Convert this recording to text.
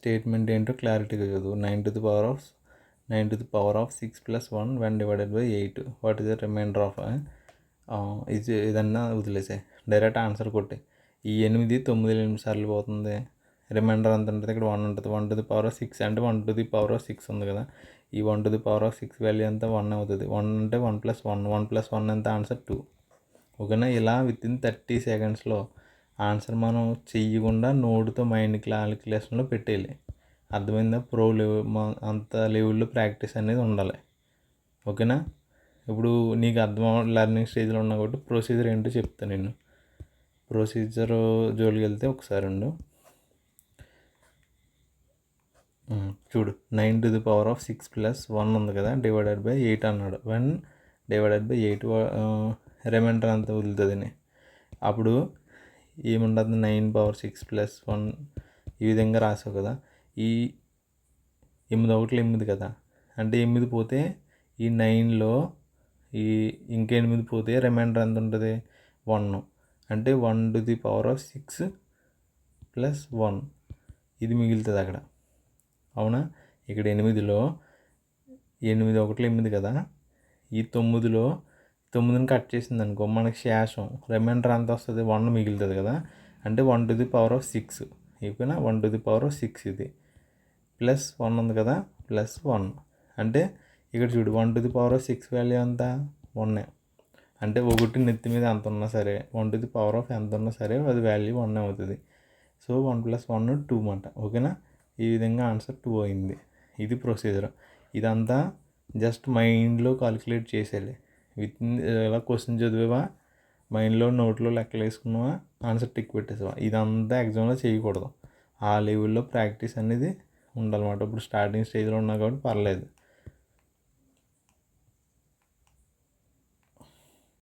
Statement ఏంటో క్లారిటీగా చదువు. 9 to the power of 6 plus 1 when divided by 8. What is the remainder of ఇది ఏదన్నా వదిలేసే డైరెక్ట్ ఆన్సర్ కొట్టే. ఈ 8 సార్లు పోతుంది. రిమైండర్ ఎంత ఉంటుంది? ఇక్కడ 1 ఉంటుంది. 1 to the power of 6 అంటే 1 to the power of 6 ఉంది కదా. ఈ 1 to the power of 6 value ఎంత? 1 అవుతుంది. 1 అంటే 1 + 1. 1 + 1 ఎంత? ఆన్సర్ 2. ఓకేనా? ఇలా వితిన్ 30 సెకండ్స్లో ఆన్సర్ మనం చెయ్యకుండా నోటుతో మైండ్ క్యాలిక్యులేషన్లో పెట్టేయాలి. అర్థమైందా? ప్రో లెవెల్ అంత లెవెల్లో ప్రాక్టీస్ అనేది ఉండాలి. ఓకేనా? ఇప్పుడు నీకు అర్థం లెర్నింగ్ స్టేజ్లో ఉన్నా కాబట్టి ప్రొసీజర్ ఏంటో చెప్తాను నేను. ప్రొసీజర్ జోలికి వెళ్తే ఒకసారి ఉండు. చూడు, 9 to the power of 6 + 1 ఉంది కదా, డివైడెడ్ బై 8 అన్నాడు. 1 డివైడెడ్ బై 8 రిమైండర్ అంతా వదులుతుందని. అప్పుడు ఏముండదు? 9 power 6 + 1 ఈ విధంగా రాసావు కదా. ఈ 8 ఒకటి 8 కదా, అంటే 8 పోతే ఈ 9లో ఈ ఇంకా 8 పోతే రిమైండర్ ఎంత ఉంటుంది? 1. అంటే 1 to the power of 6 + 1 ఇది మిగులుతుంది అక్కడ. అవునా? ఇక్కడ 8లో 8 ఒకటి 8 కదా, ఈ 9ని కట్ చేసింది అనుకో మనకి శేషం రిమైండర్ ఎంత వస్తుంది? 1 మిగులుతుంది కదా. అంటే 1 to the power of 6. ఓకేనా? 1 to the power of 6 ఇది ప్లస్ 1 ఉంది కదా, +1. అంటే ఇక్కడ చూడు, 1 to the power of 6 value ఎంత? 1. అంటే ఒకటి నెత్తి మీద ఎంత ఉన్నా సరే 1 to the power of ఎంత ఉన్నా సరే అది వాల్యూ 1 అవుతుంది. సో 1 + 1 2 మాట. ఓకేనా? ఈ విధంగా ఆన్సర్ 2 అయింది. ఇది ప్రొసీజర్. ఇదంతా జస్ట్ మైండ్లో కాలిక్యులేట్ చేసేయాలి. ఎలా క్వశ్చన్ చదివేవా, మైండ్లో నోట్లో లెక్కలు వేసుకున్నావా, ఆన్సర్ టిక్ పెట్టేసావా, ఇదంతా ఎగ్జామ్లో చేయకూడదు. ఆ లెవెల్లో ప్రాక్టీస్ అనేది ఉండాలన్నమాట. ఇప్పుడు స్టార్టింగ్ స్టేజ్లో ఉన్నా కాబట్టి పర్లేదు.